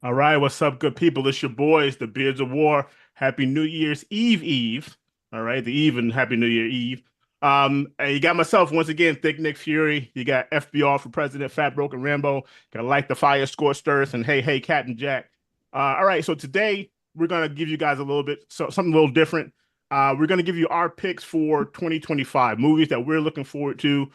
All right, what's up, good people? It's your boys, the Beards of War. Happy New Year's Eve. All right, the Eve and Happy New Year Eve. And you got myself once again, Thick Nick Fury. You got FBR for President, Fat Broken Rambo. Got Light the Fire, Scorched Earth, and Hey Captain Jack. All right, so today we're gonna give you guys a little bit something a little different. We're gonna give you our picks for 2025 movies that we're looking forward to.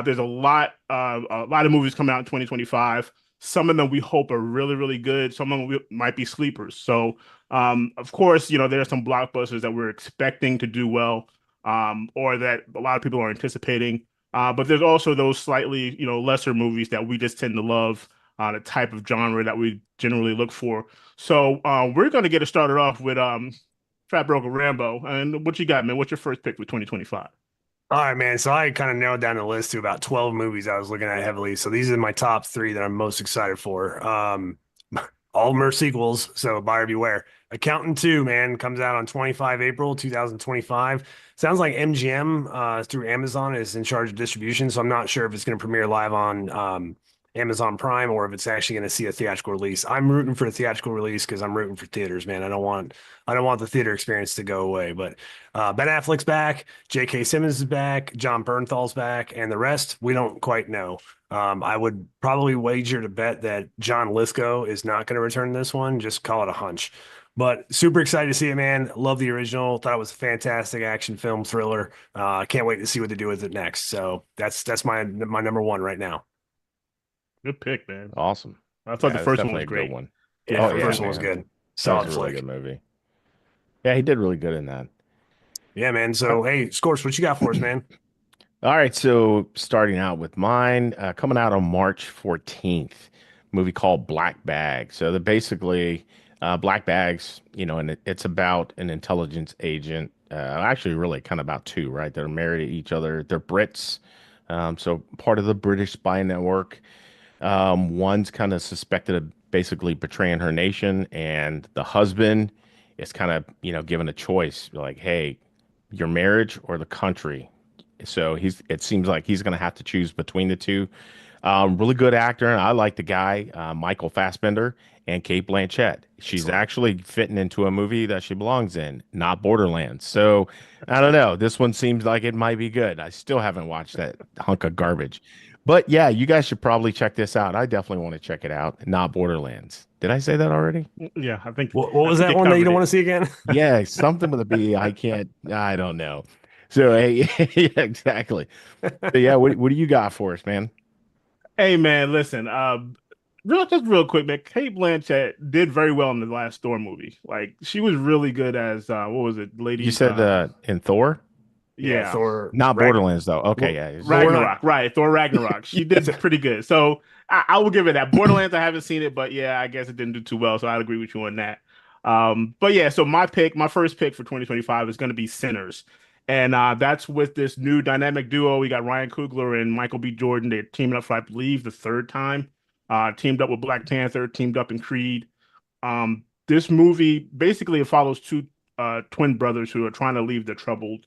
There's a lot of movies coming out in 2025. Some of them we hope are really, really good. Some of them might be sleepers. So, of course, there are some blockbusters that we're expecting to do well, or that a lot of people are anticipating. But there's also those slightly, lesser movies that we just tend to love, the type of genre that we generally look for. So, we're going to get it started off with Fat Broker Rambo. And what you got, man? What's your first pick for 2025? All right, man. So I kind of narrowed down the list to about 12 movies I was looking at heavily. So these are my top three that I'm most excited for. All of them are sequels, so buyer beware. Accountant 2, man, comes out on 25 April 2025. Sounds like MGM through Amazon is in charge of distribution, so I'm not sure if it's going to premiere live on Amazon Prime or if it's actually going to see a theatrical release. I'm rooting for the theatrical release because I'm rooting for theaters, man. I don't want the theater experience to go away. But Ben Affleck's back, J.K. Simmons is back, John Bernthal's back, and the rest we don't quite know. I would probably wager to bet that John Lithgow is not going to return this one. Just call it a hunch. But super excited to see it, man. Love the original. Thought it was a fantastic action film thriller. Can't wait to see what they do with it next. So that's my number one right now. Good pick, man. Awesome. I thought the Yeah, it's first one definitely was a good great. one. Yeah, Oh Yeah, the yeah, first one definitely. was man. good. That was Solid a really flick. good movie. Yeah, he did really good in that. Yeah, man. So hey, Scorch, what you got for us, man? All right, so starting out with mine, coming out on March 14th, movie called Black Bag. So the basically Black Bags, and it's about an intelligence agent. Actually, really kind of about two, right? They're married to each other. They're Brits, so part of the British spy network. One's kind of suspected of basically betraying her nation, and the husband is kind of, given a choice, like, hey, your marriage or the country. So it seems like he's going to have to choose between the two. Really good actor. I like the guy, Michael Fassbender and Kate Blanchett. She's Excellent. actually fitting into a movie that she belongs in, not Borderlands. So I don't know. This one seems like it might be good. I still haven't watched that hunk of garbage. But yeah, you guys should probably check this out. I definitely want to check it out. Not Borderlands. Did I say that already? Yeah, I think What I was think that you one that you covered don't want it. to see again? Yeah, something with a B. I don't know. So hey, yeah, exactly. So yeah, what do you got for us, man? Hey man, listen, just real quick, man. Kate Blanchett did very well in the last Thor movie. Like she was really good as what was it, You lady? said in Thor? Yeah, Yeah, Thor Not Ragnar. Borderlands though. Okay, Well, yeah. well, we're not. Ragnarok, right? Thor Ragnarok. She did pretty good. So I will give it that. Borderlands, I haven't seen it, but yeah, I guess it didn't do too well. So I'd agree with you on that. But yeah, so my first pick for 2025 is going to be Sinners. And that's with this new dynamic duo. We got Ryan Coogler and Michael B. Jordan. They're teaming up for, I believe, the third time. Teamed up with Black Panther, teamed up in Creed. This movie basically it follows two twin brothers who are trying to leave the troubled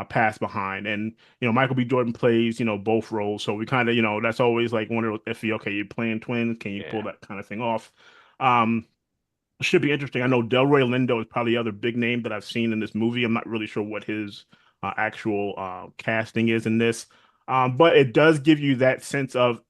past behind. And Michael B. Jordan plays both roles, so we kind of that's always like wonder if okay, you're playing twins, can you pull Yeah. that kind of thing off? Um, should be interesting. I know Delroy Lindo is probably the other big name that I've seen in this movie. I'm not really sure what his actual casting is in this, but it does give you that sense of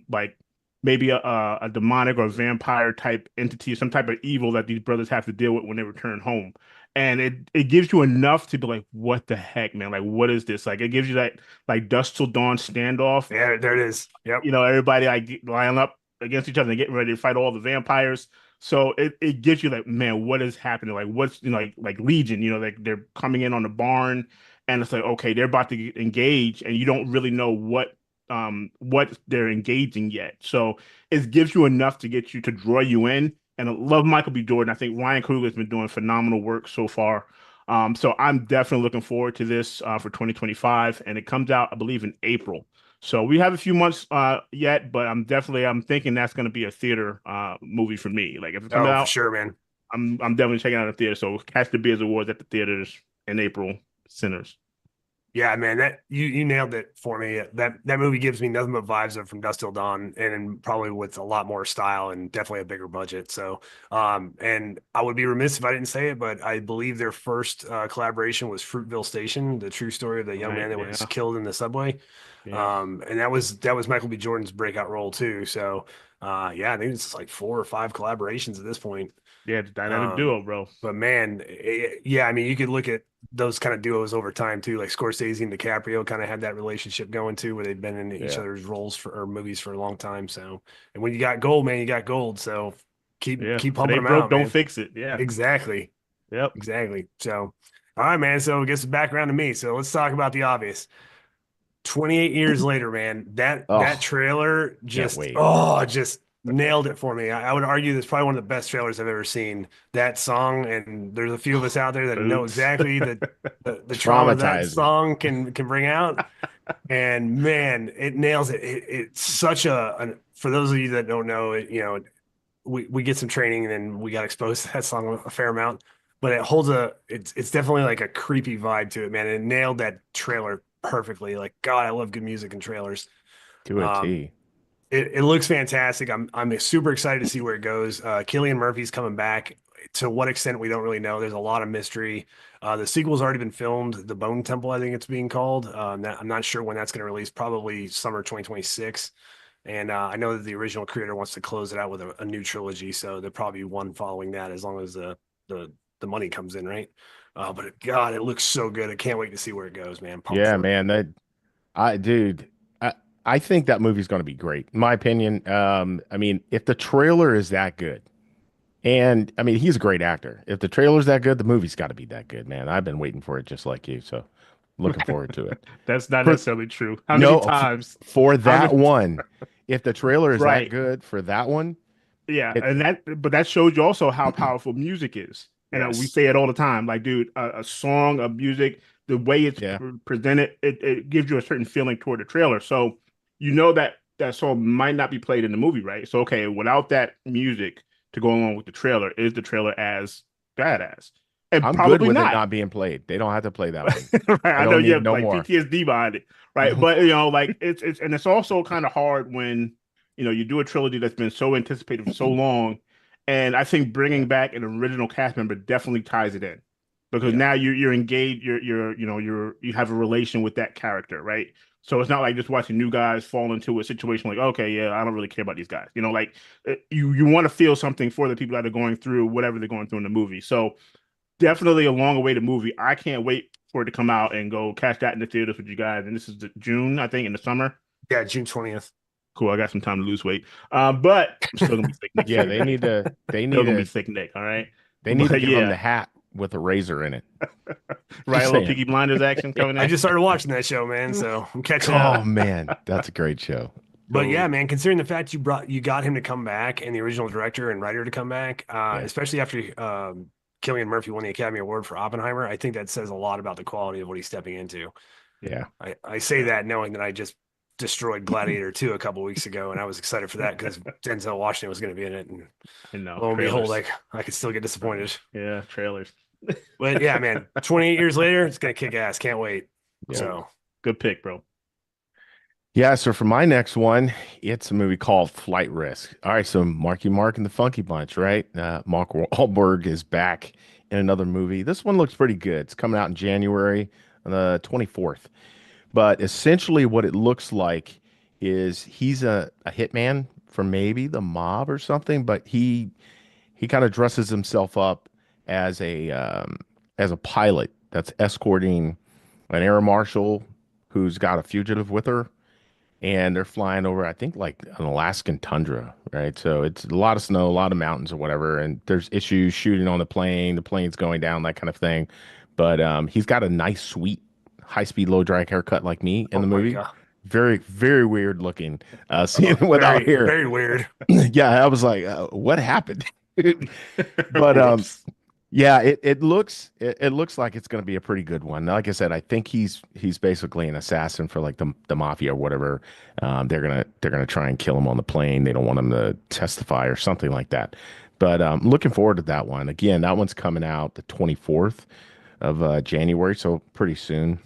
like maybe a demonic or vampire type entity, some type of evil that these brothers have to deal with when they return home. And it gives you enough to be like, what the heck, man? Like, what is this? Like, it gives you that like Dusk Till Dawn standoff. Yeah, there it is. Yep. Everybody like lining up against each other and getting ready to fight all the vampires. So it gives you like, man, what is happening? Like what's like Legion, like they're coming in on the barn and it's like, okay, they're about to engage and you don't really know what they're engaging yet. So it gives you enough to get you to draw you in. And I love Michael B. Jordan. I think Ryan Coogler has been doing phenomenal work so far. So I'm definitely looking forward to this for 2025, and it comes out, I believe, in April. So we have a few months yet, but I'm thinking that's going to be a theater movie for me. Like if it comes Oh, for out, sure, man. I'm definitely checking out a theater. So catch the Beers Awards at the theaters in April. Sinners. Yeah, man, that you nailed it for me. That movie gives me nothing but vibes of From Dusk Till Dawn, and probably with a lot more style and definitely a bigger budget. So, and I would be remiss if I didn't say it, but I believe their first collaboration was Fruitville Station, the true story of the young Right? man that was Yeah, killed in the subway. yeah. And that was Michael B. Jordan's breakout role too. So, yeah, I think it's like 4 or 5 collaborations at this point. Yeah, the dynamic Um, duo, bro. but man, yeah, I mean, you could look at those kind of duos over time too. Like Scorsese and DiCaprio kind of had that relationship going too, where they've been in each Yeah. other's roles for or movies for a long time. So, and when you got gold, man, you got gold. So keep Yeah. keep If it pumping ain't them broke, out, don't man. fix it. Yeah. Exactly, Yep. exactly. So, all right, man. So, I guess back around to me. So let's talk about the obvious. 28 years later, man, that Oh, trailer can't just wait. oh just nailed it for me. I would argue that's probably one of the best trailers I've ever seen. That song, and there's a few of us out there that know Boots. exactly the trauma that Traumatizing. song can bring out. And man, it nails it. It's such for those of you that don't know it, we get some training and then we got exposed to that song a fair amount. But it's definitely like a creepy vibe to it, man. And it nailed that trailer perfectly. Like, God, I love good music and trailers. To a Um, T. it looks fantastic. I'm super excited to see where it goes. Killian Murphy's coming back. To what extent we don't really know. There's a lot of mystery. The sequel's already been filmed. The Bone Temple, I think it's being called. I'm not sure when that's going to release. Probably summer 2026. And I know that the original creator wants to close it out with a new trilogy, so there'll probably be one following that as long as the the money comes in, right? God, it looks so good. I can't wait to see where it goes, man. Pumped Yeah, for it. man. Dude, I, I think that movie's going to be great. In my opinion, I mean, if the trailer is that good, and I mean, he's a great actor. If the trailer's that good, the movie's got to be that good, man. I've been waiting for it just like you, so looking forward to it. That's not For necessarily true. How many no, times? for How that many? one, if the trailer is that Right. good for that one, Yeah, it and but that shows you also how powerful music is. And we Yes. say it all the time, like, dude, a song of music, the way it's yeah, presented, it gives you a certain feeling toward the trailer. So you know that that song might not be played in the movie, right? So okay, without that music to go along with the trailer, is the trailer as badass? And I'm good probably with it not. not being played. They don't have to play that one. Right. I I know don't you need have no like more. PTSD behind it, right? But like it's and it's also kind of hard when you do a trilogy that's been so anticipated for so long, and I think Yeah, bringing back an original cast member definitely ties it in because yeah. now you're engaged, you have a relation with that character, right? So it's not like just watching new guys fall into a situation like, okay, yeah, I don't really care about these guys, like you want to feel something for the people that are going through whatever they're going through in the movie. So definitely a long awaited movie. I can't wait for it to come out and go catch that in the theaters with you guys. And this is June, I think, in the summer. Yeah, June 20th. Cool. I got some time to lose weight. But I'm still gonna be thick next Yeah, year, guys. they Still need gonna be to thick Nick. All right. they need to But give him yeah, the hat with a razor in it. right. A Just little saying. Peaky Blinders action coming I in. just started watching that show, man, so I'm catching up. Oh man, that's a great show. But So yeah, man, considering the fact you got him to come back and the original director and writer to come back, Yeah, especially after Cillian Murphy won the Academy Award for Oppenheimer, I think that says a lot about the quality of what he's stepping into. yeah. I say that knowing that I just destroyed Gladiator 2 a couple weeks ago, and I was excited for that because Denzel Washington was going to be in it, and I know lo and behold, trailers. like I could still get disappointed. Yeah, trailers. But yeah, man, 28 years later, it's going to kick ass. Can't wait. Yeah. So Good pick, bro. Yeah, so for my next one, it's a movie called Flight Risk. All right, so Marky Mark and the Funky Bunch, right? Mark Wahlberg is back in another movie. This one looks pretty good. It's coming out in January on the 24th. But essentially, what it looks like is he's a hitman for maybe the mob or something, but he kind of dresses himself up as a pilot that's escorting an air marshal who's got a fugitive with her, and they're flying over, I think, like an Alaskan tundra, right? So it's a lot of snow, a lot of mountains or whatever, and there's issues shooting on the plane's going down, that kind of thing. But he's got a nice, sweet, high-speed, low-drag haircut like me in oh the my movie. god, Very, very weird looking. Seeing him without very hair. very weird. Yeah, I was like, what happened? But Whoops. yeah, it looks like it's going to be a pretty good one. Like I said, I think he's basically an assassin for like the mafia or whatever. They're gonna try and kill him on the plane. They don't want him to testify or something like that. But looking forward to that one. Again, that one's coming out the 24th of January, so pretty soon.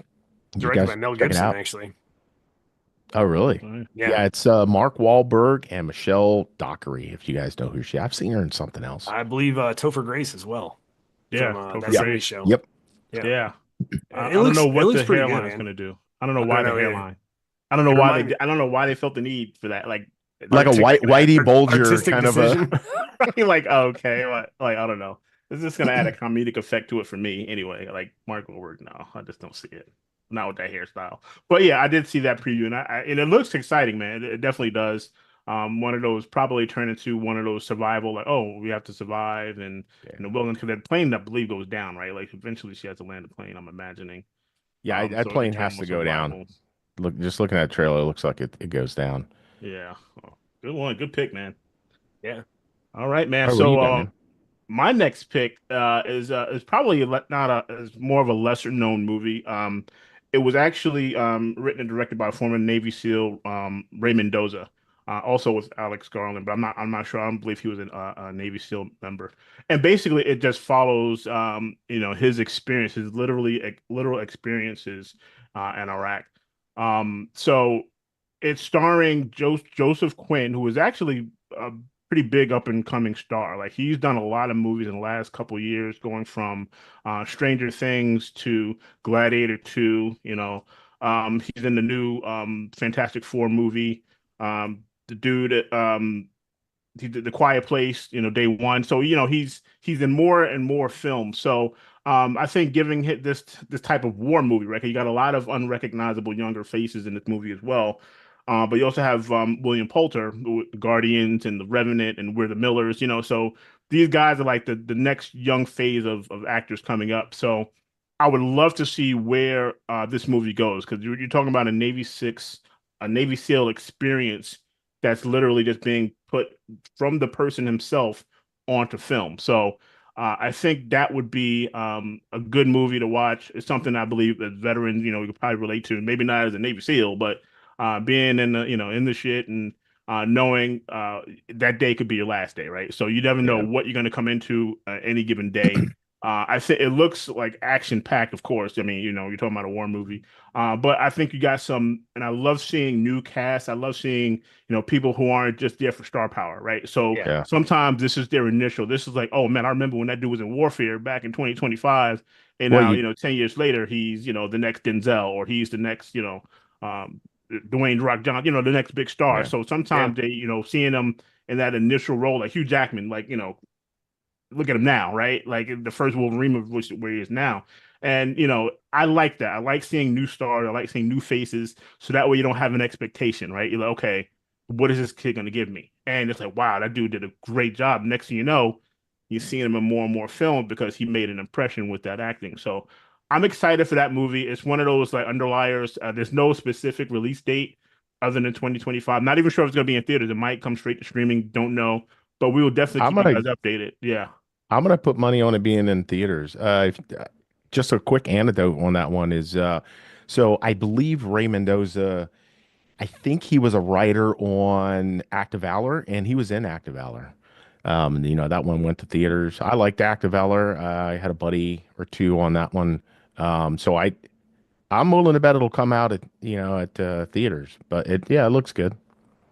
You Directed guys by Mel check it Gibson, out. actually. Oh, really? All right. Yeah, Yeah, it's Mark Wahlberg and Michelle Dockery. If you guys know who she, I've seen her in something else. I believe Topher Grace as well Yeah, from That Topher Yep. 70s Grace. Show. Yep. Yeah, Yeah. it I don't know looks what the pretty good, hairline is man. going to do. I don't know I why don't the know either. hairline. I don't know It why they. reminded I don't know why they felt the need for that. Like, Like a Whitey Bulger artistic kind of a. decision. like okay, like I don't know. It's just gonna add a comedic effect to it for me anyway. Like Mark Wahlberg, no, I just don't see it. Not with that hairstyle. But yeah, I did see that preview, and and it looks exciting, man. It definitely does. One of those probably turn into one of those survival, like oh, we have to survive, and Yeah, the wilderness because that plane, I believe, goes down, right? Like eventually she has to land the plane. I'm imagining. yeah, that So it's a plane turn has to with go down. survival. Look, just looking at the trailer, it looks like it goes down. Yeah, oh, good one, good pick, man. Yeah. All right, man. All right, what do So you got, man? my next pick is probably not is more of a lesser known movie. It was actually written and directed by former Navy SEAL Ray Mendoza. Also with Alex Garland, but I'm not sure. I don't believe he was a Navy SEAL member. And basically, it just follows his experiences, literal experiences in Iraq. So it's starring Joseph Quinn, who is actually a pretty big up and coming star. Like he's done a lot of movies in the last couple years, going from Stranger Things to Gladiator 2. He's in the new Fantastic Four movie. The dude, he did The Quiet Place, day one. So he's in more and more films. So I think giving this type of war movie, right? You got a lot of unrecognizable younger faces in this movie as well. But you also have William Poulter, the Guardians and The Revenant and We're the Millers. So these guys are like the next young phase of actors coming up. So I would love to see where this movie goes because you're talking about a Navy SEAL experience that's literally just being put from the person himself onto film. So I think that would be a good movie to watch. It's something I believe that veterans, we could probably relate to. Maybe not as a Navy SEAL, but being in the shit and knowing that day could be your last day, right? So you never know Yeah. what you're going to come into any given day. I think it looks like action packed, of course. I mean, you're talking about a war movie, but I think you got some, and I love seeing new casts. I love seeing people who aren't just there for star power, right? So Yeah. Yeah. sometimes this is their initial. This is like, oh man, I remember when that dude was in Warfare back in 2025, and Well, now you 10 years later he's the next Denzel or he's the next Dwayne Rock Johnson, the next big star. yeah. So Yeah. sometimes they seeing them in that initial role, like Hugh Jackman, like look at him now, right? Like the first Wolverine of which where he is now. And I like that. I like seeing new stars. I like seeing new faces. So that way you don't have an expectation, right? You're like, okay, what is this kid gonna give me? And it's like, wow, that dude did a great job. Next thing you know, you're seeing him in more and more film because he made an impression with that acting. So I'm excited for that movie. It's one of those like underliers. There's no specific release date other than 2025. Not even sure if it's gonna be in theaters. It might come straight to streaming. Don't know, but we will definitely I'm keep you gonna guys updated. Yeah. I'm gonna put money on it being in theaters. Just a quick anecdote on that one is so I believe Ray Mendoza, I think he was a writer on Act of Valor and he was in Act of Valor. That one went to theaters. I liked Act of Valor. I had a buddy or two on that one. So I'm willing to bet it'll come out at theaters, but it looks good.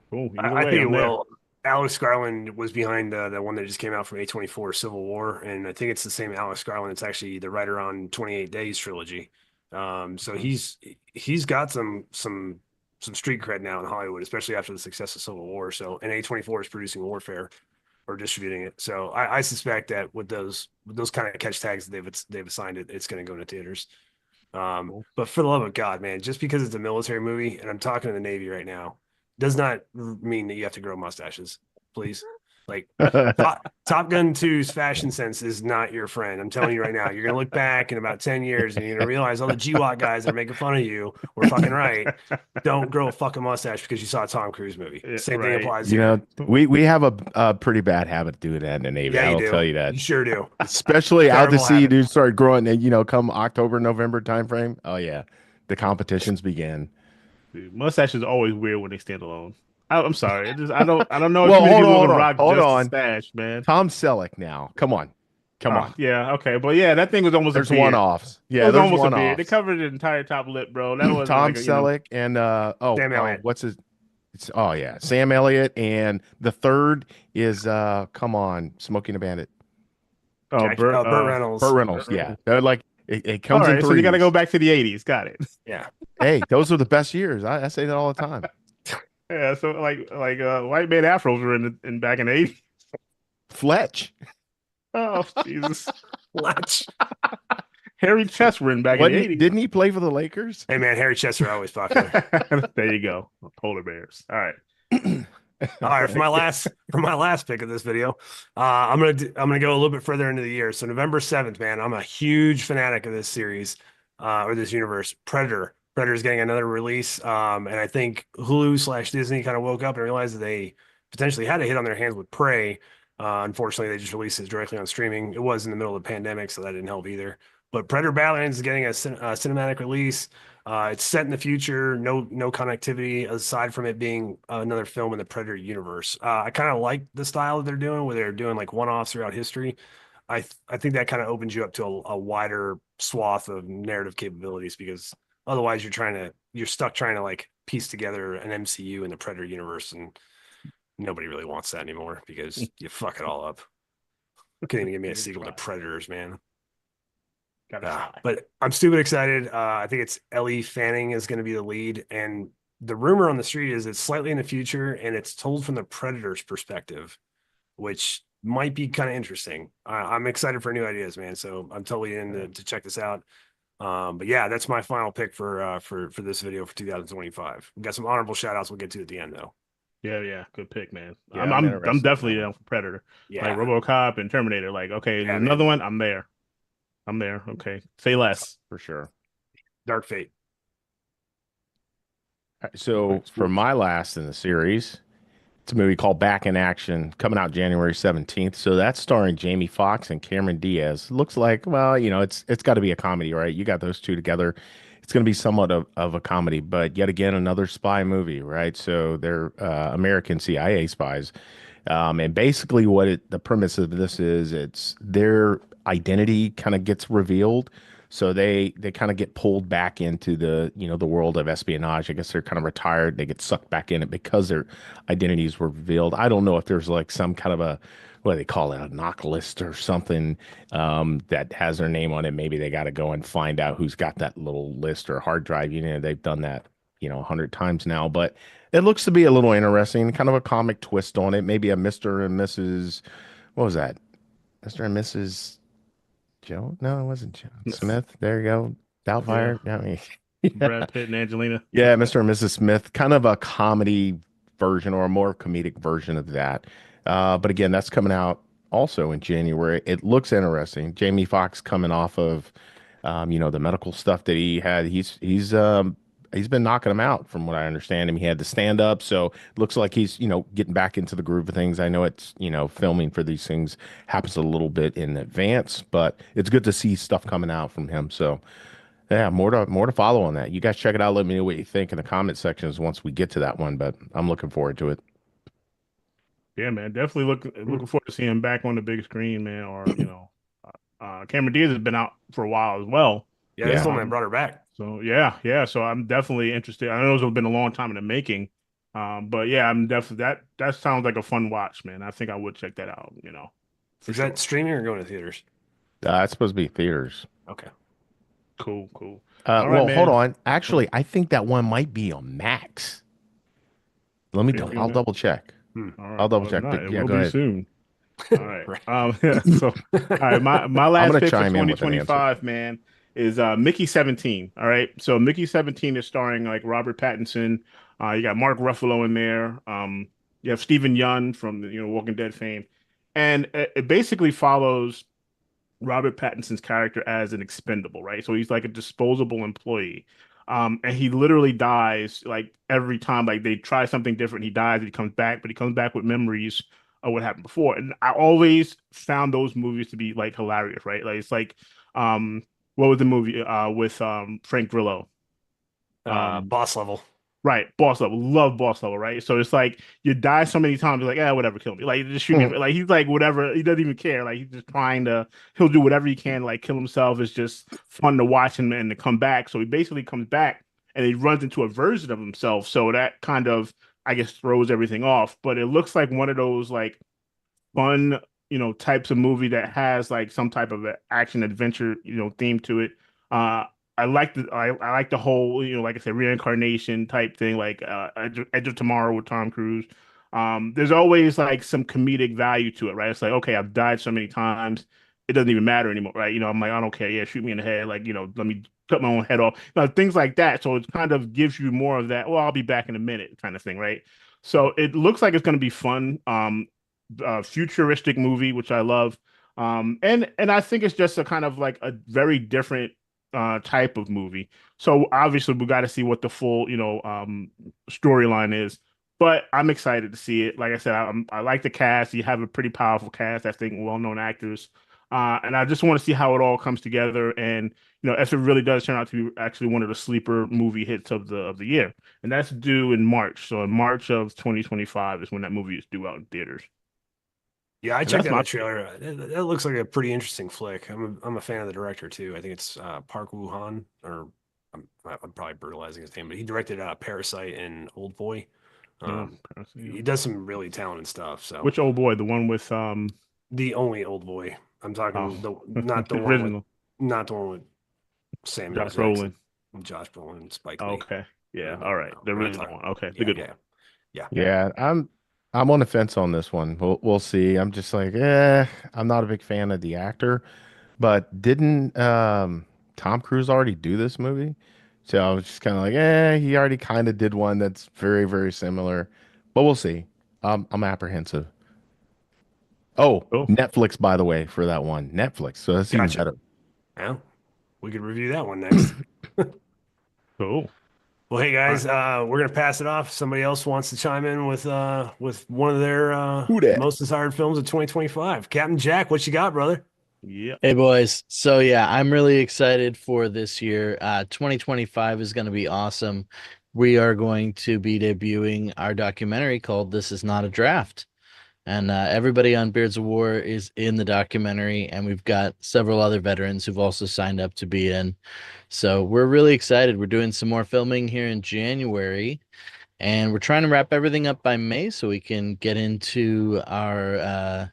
Cool. Either I way, think it I'm there. will. Alex Garland was behind the one that just came out from A24 Civil War, and I think it's the same Alex Garland. It's actually the writer on 28 Days trilogy. So he's got some street cred now in Hollywood, especially after the success of Civil War. So and A24 is producing Warfare or distributing it. So I suspect that with those kind of catch tags that they've assigned it, it's going to go into theaters. Cool. But for the love of God, man, just because it's a military movie, and I'm talking to the Navy right now, does not mean that you have to grow mustaches, please. Like Top Gun 2's fashion sense is not your friend. I'm telling you right now. You're gonna look back in about 10 years and you're gonna realize all the GWOT guys that are making fun of you were fucking right. Don't grow a fucking mustache because you saw a Tom Cruise movie. Yeah, Same thing right. applies You here. know, we have a pretty bad habit of doing that in the Navy. Yeah, I you will do. tell you that. You sure do. Especially out to Terrible sea, habit. dude, start growing, and come October, November timeframe. Oh yeah, the competitions begin. Dude, mustaches are always weird when they stand alone. I'm sorry. I don't know Well, too many people who hold can on, rock hold just a on. stash, man. Tom Selleck now. Come on. Come on. Yeah, okay. But yeah, that thing was almost There's a beard. one-offs. It Yeah, was there's almost a beard. They one-offs. covered the entire top lip, bro. That wasn't Tom like a. Selleck and Sam Elliott. what's his oh yeah, Sam Elliott, and the third is come on, Smoking the Bandit. Oh, Burt, Burt Reynolds. Burt Reynolds, Burt yeah. Reynolds. They're like it All comes in right, so you got to threes. go back to the 80s. Got it. Yeah. Hey, those are the best years. I say that all the time. Yeah, so like white man afros were in back in the 80s. Fletch. Oh, Jesus. Latch. Hairy chests were in back in the 80s. Didn't he play for the Lakers? Hey man, Harry Chester always popular. There you go. Polar bears. All right. All right, for my last pick of this video, I'm gonna go a little bit further into the year. So November 7th, man, I'm a huge fanatic of this series or this universe. Predator. Predator is getting another release, and I think Hulu/Disney kind of woke up and realized that they potentially had a hit on their hands with Prey. Unfortunately, they just released it directly on streaming. It was in the middle of the pandemic, so that didn't help either. But Predator Badlands is getting a cinematic release. It's set in the future, no connectivity aside from it being another film in the Predator universe. I kind of like the style that they're doing, where they're doing like one-offs throughout history. I think that kind of opens you up to a wider swath of narrative capabilities, because otherwise you're stuck trying to like piece together an MCU in the Predator universe, and nobody really wants that anymore because you fuck it all up. Couldn't even give me a sequel to Predators, man. But I'm stupid excited. I think it's Ellie Fanning is going to be the lead, and the rumor on the street is it's slightly in the future, and it's told from the Predator's perspective, which might be kind of interesting. I'm excited for new ideas, man. So I'm totally in to check this out. But yeah, that's my final pick for this video for 2025. We got some honorable shout outs we'll get to at the end though. Yeah, good pick, man. Yeah, I'm definitely down for Predator. Yeah, like RoboCop and Terminator. Like, okay, there's another one. I'm there. Okay, say less. For sure. Dark Fate. So for my last in the series, it's a movie called Back in Action, coming out January 17th. So that's starring Jamie Foxx and Cameron Diaz. Looks like, well, it's got to be a comedy, right? You got those two together. It's going to be somewhat of a comedy, but yet again, another spy movie, right? So they're American CIA spies. And basically the premise of this is it's their identity kind of gets revealed. So they kind of get pulled back into the world of espionage. I guess they're kind of retired. They get sucked back in it because their identities were revealed. I don't know if there's like some kind of what do they call it, a knock list or something that has their name on it. Maybe they got to go and find out who's got that little list or hard drive. They've done that 100 times now, but it looks to be a little interesting, kind of a comic twist on it. Maybe a Mr. and Mrs. What was that? Mr. and Mrs. Joe? No, it wasn't Joe. Smith. There you go. Doubtfire. Yeah. I mean, Brad Pitt and Angelina. Yeah, Mr. and Mrs. Smith. Kind of a comedy version or a more comedic version of that. But again, that's coming out also in January. It looks interesting. Jamie Foxx coming off of, the medical stuff that he had. He's been knocking them out from what I understand. He had the stand up, so it looks like he's getting back into the groove of things. I know it's filming for these things happens a little bit in advance, but it's good to see stuff coming out from him. So yeah, more to follow on that. You guys check it out. Let me know what you think in the comment sections once we get to that one. But I'm looking forward to it. Yeah, man, definitely looking forward to seeing him back on the big screen, man. Or Cameron Diaz has been out for a while as well. Yeah, that's the one that brought her back. So yeah. So I'm definitely interested. I know it's been a long time in the making, but yeah, I'm definitely that sounds like a fun watch, man. I think I would check that out. Is that streaming or going to theaters? It's supposed to be theaters. Okay. Cool. Well, right, hold on. Actually, I think that one might be on Max. Let me. I'll double check. All right. I'll double check. But yeah, go ahead. Soon. All right. So, all right. My last pick for 2025, man, is Mickey 17. All right. So Mickey 17 is starring like Robert Pattinson. You got Mark Ruffalo in there. You have Stephen Yeun from Walking Dead fame, and it basically follows Robert Pattinson's character as an expendable, right? So he's like a disposable employee. And he literally dies like every time, like they try something different, he dies and he comes back, but he comes back with memories of what happened before. And I always found those movies to be like hilarious, right? Like it's like what was the movie with Frank Grillo? Boss Level. Right, boss level, love boss level, right? So it's like you die so many times, you're like, whatever, kill me. Like just shoot me. Mhm. Like he's like whatever, he doesn't even care. Like he's just trying to, he'll do whatever he can, like kill himself. It's just fun to watch him and to come back. So he basically comes back and he runs into a version of himself. So that kind of, I guess, throws everything off. But it looks like one of those like fun, types of movie that has like some type of a action adventure, theme to it. Uh, I like the whole, like I said, reincarnation type thing, like Edge of Tomorrow with Tom Cruise. There's always like some comedic value to it, right? It's like, okay, I've died so many times, it doesn't even matter anymore, right? I'm like, I don't care. Yeah, shoot me in the head, like, let me cut my own head off, things like that. So it kind of gives you more of that. Well, I'll be back in a minute, kind of thing, right? So it looks like it's going to be fun. Futuristic movie, which I love. And I think it's just a kind of like a very different type of movie. So obviously we got to see what the full, storyline is. But I'm excited to see it. Like I said, I like the cast. You have a pretty powerful cast, I think, well-known actors. And I just want to see how it all comes together. And if it really does turn out to be actually one of the sleeper movie hits of the year, and that's due in March. So in March of 2025 is when that movie is due out in theaters. Yeah, I So checked that's out my the trailer. That looks like a pretty interesting flick. I'm a fan of the director too. I think it's Park Woo Han, or I'm probably brutalizing his name, but he directed Parasite and Old Boy. no, Um, he does some really talented stuff. So which old boy? The one with the only Old Boy. I'm oh talking the original not the one with Samuel Josh Jackson, Brolin. Josh Brolin, Spike Oh, Lee. okay, yeah, No, all right, no, the we're not original talking. one. Okay, the Yeah, good one. yeah, yeah. Yeah, I'm on the fence on this one. We'll see. I'm just like, I'm not a big fan of the actor, but didn't Tom Cruise already do this movie? So I was just kind of like, he already kind of did one that's very, very similar. But we'll see. I'm apprehensive. Oh, Oh, Netflix, by the way, for that one. Netflix. So that's even Gotcha. better. Yeah, we could review that one next. cool. Well, hey All guys, right. we're gonna pass it off. Somebody else wants to chime in with one of their Who that? most desired films of 2025. Captain Jack, what you got, brother? Yeah. Hey boys. So yeah, I'm really excited for this year. 2025 is going to be awesome. We are going to be debuting our documentary called This Is Not a Draft. And everybody on Beards of War is in the documentary, and we've got several other veterans who've also signed up to be in. So we're really excited. We're doing some more filming here in January, and we're trying to wrap everything up by May so we can get into our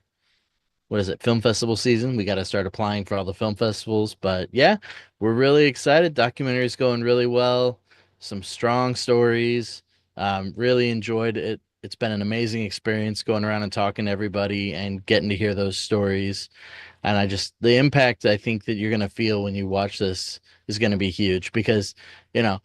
what is it, film festival season. We got to start applying for all the film festivals. But yeah, we're really excited. Documentary is going really well. Some strong stories. Really enjoyed it. It's been an amazing experience going around and talking to everybody and getting to hear those stories. And the impact I think that you're going to feel when you watch this is going to be huge because, you know,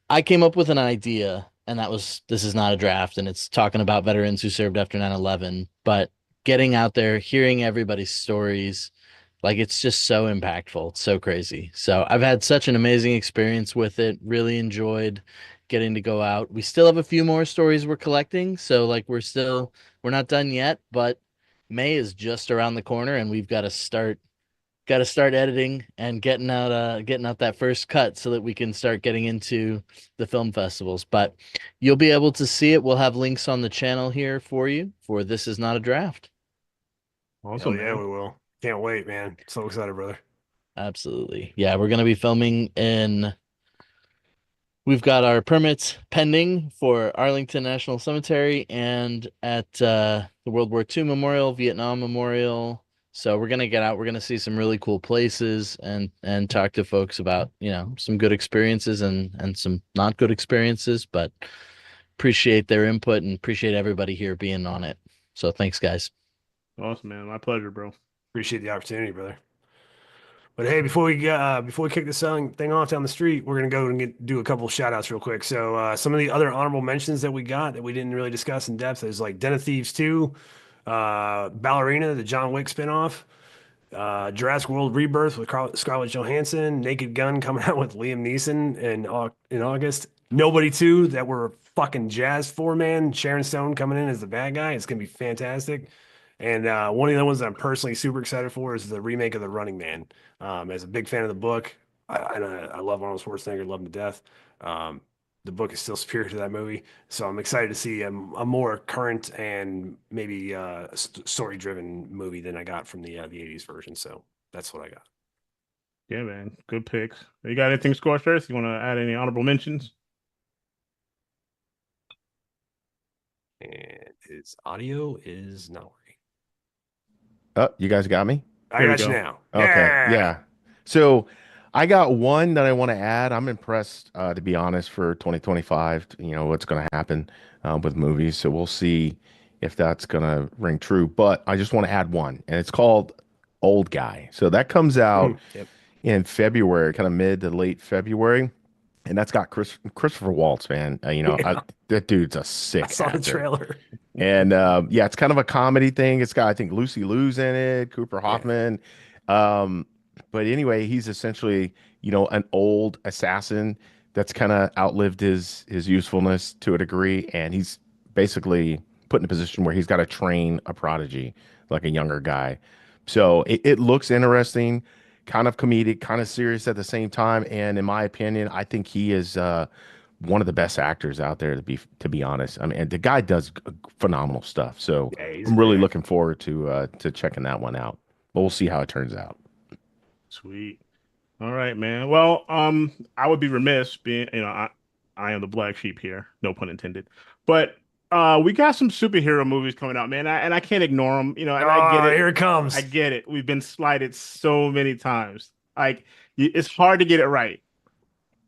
I came up with an idea, and that was This Is Not a Draft, and it's talking about veterans who served after 9/11. But getting out there, hearing everybody's stories, like it's just so impactful. It's so crazy. So I've had such an amazing experience with it. Really enjoyed getting to go out. We still have a few more stories we're collecting, so like we're not done yet, but May is just around the corner, and we've got to start editing and getting out that first cut so that we can start getting into the film festivals. But you'll be able to see it. We'll have links on the channel here for you for This Is Not a Draft. Hell Awesome, yeah, man. we will. Can't wait, man. So excited, brother. Absolutely. Yeah, we're going to be filming in we've got our permits pending for Arlington National Cemetery and at the World War II Memorial, Vietnam Memorial. So we're gonna get out. We're gonna see some really cool places and talk to folks about some good experiences and some not good experiences. But appreciate their input and appreciate everybody here being on it. So thanks, guys. Awesome, man. My pleasure, bro. Appreciate the opportunity, brother. But hey, before we kick this thing off down the street, we're gonna go and do a couple of shout outs real quick. So some of the other honorable mentions that we got that we didn't really discuss in depth is like Den of Thieves 2, Ballerina, the John Wick spinoff, Jurassic World Rebirth with Scarlett Johansson, Naked Gun coming out with Liam Neeson in August. Nobody 2 that we're fucking jazzed for, man. Sharon Stone coming in as the bad guy. It's gonna be fantastic. And one of the ones that I'm personally super excited for is the remake of The Running Man. As a big fan of the book, I love Arnold Schwarzenegger, love him to death. Um, the book is still superior to that movie. So I'm excited to see a more current and maybe story driven movie than I got from the '80s version. So that's what I got. Yeah, man. Good picks. You got anything, Scorchers? You want to add any honorable mentions? And his audio is not working. Oh, you guys got me? I There we got you go. now. Okay, Yeah. yeah. So I got one that I want to add. I'm impressed, to be honest, for 2025. You know what's going to happen with movies, so we'll see if that's going to ring true. But I just want to add one, and it's called Old Guy. So that comes out Yep. in February, kind of mid to late February, and that's got Christopher Waltz, man. Yeah. That dude's a I sick saw the actor. trailer. And yeah, it's kind of a comedy thing. It's got, I think, Lucy Liu's in it, Cooper Yeah. Hoffman. Um, but anyway, he's essentially, an old assassin that's kind of outlived his usefulness to a degree, and he's basically put in a position where he's got to train a prodigy, like a younger guy. So it looks interesting, kind of comedic, kind of serious at the same time. And in my opinion, I think he is one of the best actors out there, to be honest. I mean, and the guy does phenomenal stuff. So Yeah, he's a I'm great really actor. looking forward to checking that one out. But we'll see how it turns out. Sweet. All right, man. Well, I would be remiss being, I am the black sheep here, no pun intended. But we got some superhero movies coming out, man, and I can't ignore them, and I get Oh, it. here it I comes. get it. We've been slighted so many times. Like it's hard to get it right.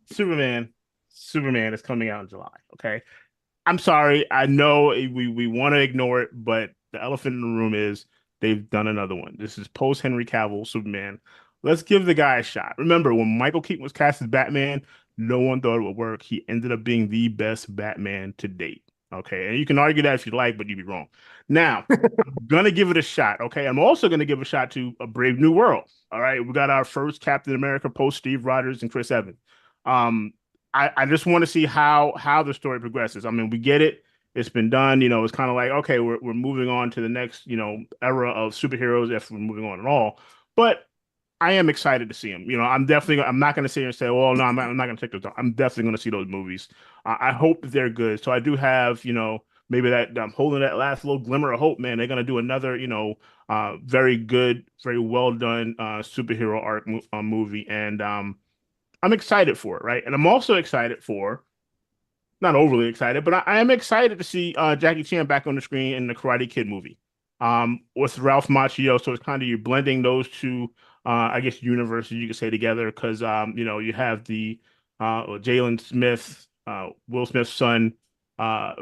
Superman, Superman is coming out in July. Okay, I'm sorry. I know we want to ignore it, but the elephant in the room is they've done another one. This is post Henry Cavill Superman. Let's give the guy a shot. Remember when Michael Keaton was cast as Batman, no one thought it would work. He ended up being the best Batman to date. Okay, and you can argue that if you like, but you'd be wrong. Now, I'm gonna give it a shot. Okay, I'm also gonna give a shot to A Brave New World. All right, we got our first Captain America post Steve Rogers and Chris Evans. Um, I just want to see how the story progresses. I mean, we get it. It's been done. It's kind of like, okay, we're moving on to the next, era of superheroes if we're moving on at all. But I am excited to see them. I'm not going to sit here and say, well, no, I'm not going to take those down. I'm definitely going to see those movies. I hope that they're good. So I do have, maybe that I'm holding that last little glimmer of hope, man. They're going to do another, very good, very well done superhero art movie. And I'm excited for it, right? And I'm also excited for, not overly excited, but I am excited to see Jackie Chan back on the screen in the Karate Kid movie with Ralph Macchio. So it's kind of you're blending those two, I guess, universes you could say together because, you have the Jalen Smith, Will Smith's son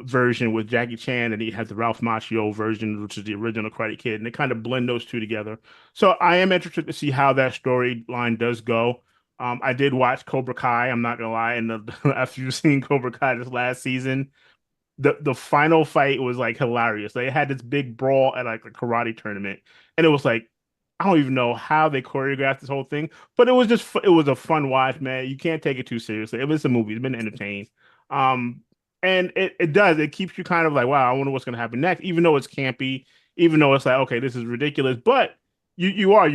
version with Jackie Chan, and he has the Ralph Macchio version, which is the original Karate Kid, and they kind of blend those two together. So I am interested to see how that storyline does go. I did watch Cobra Kai. I'm not gonna lie, and after you've seen Cobra Kai this last season, the final fight was like hilarious. They had this big brawl at like a karate tournament, and it was like I don't even know how they choreographed this whole thing, but it was a fun watch, man. You can't take it too seriously. It was a movie. It's been entertained. Um, and it keeps you kind of like, wow, I wonder what's gonna happen next, even though it's campy, even though it's like, okay, this is ridiculous, but you are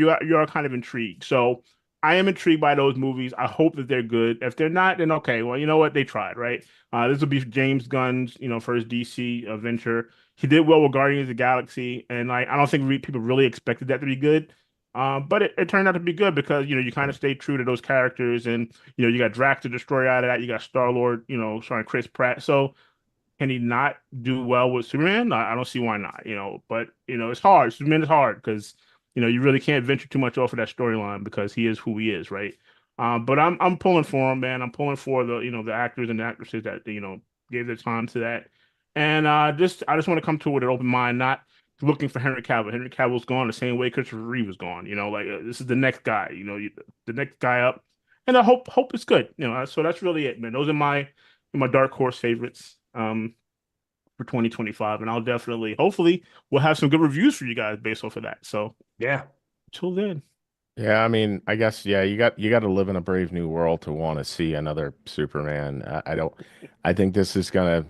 kind of intrigued. So I am intrigued by those movies. I hope that they're good. If they're not, then okay, well, you know what? They tried, right? This will be James Gunn's, first DC venture. He did well with Guardians of the Galaxy, and like I don't think people really expected that to be good. But it turned out to be good because you kind of stayed true to those characters, and you got Drax the Destroyer out of that. You got Star Lord, starring Chris Pratt. So can he not do well with Superman? I don't see why not. But it's hard. Superman is hard because you really can't venture too much off of that storyline because he is who he is, right? But I'm pulling for him, man. I'm pulling for the actors and the actresses that gave their time to that, and I just want to come to it with an open mind, not looking for Henry Cavill. Henry Cavill's gone the same way Christopher Reeve was gone. Like this is the next guy. The next guy up, and I hope it's good. So that's really it, man. Those are my dark horse favorites. For 2025, and I'll definitely, hopefully, we'll have some good reviews for you guys based off of that. So Yeah. till then, Yeah, I mean, I guess yeah, you got to live in a brave new world to want to see another Superman. I don't. I think this is gonna.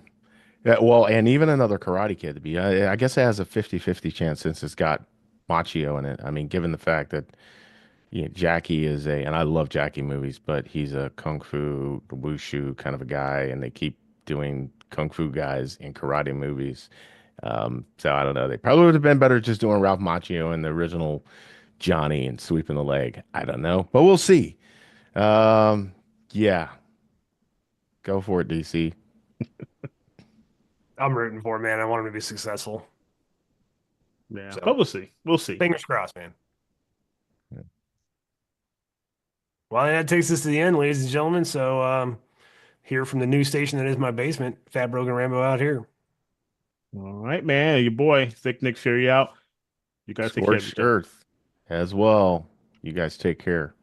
Yeah, well, and even another Karate Kid to be. I guess it has a 50-50 chance since it's got Machio in it. I mean, given the fact that Yeah, Jackie is and I love Jackie movies, but he's a kung fu, wushu kind of a guy, and they keep doing kung fu guys in karate movies. So I don't know. They probably would have been better just doing Ralph Macchio and the original Johnny and sweeping the leg. I don't know, but we'll see. Um, yeah, go for it, DC. I'm rooting for him, man. I want him to be successful. Yeah, So but we'll see. We'll see. fingers crossed, man. Yeah. Well, that takes us to the end, ladies and gentlemen. So here from the new station that is my basement, Fat Brogan Rambo out here. All right, man. Your boy, Thick Nick Fury out. You guys take care of Scorched each other. Earth as well. You guys take care.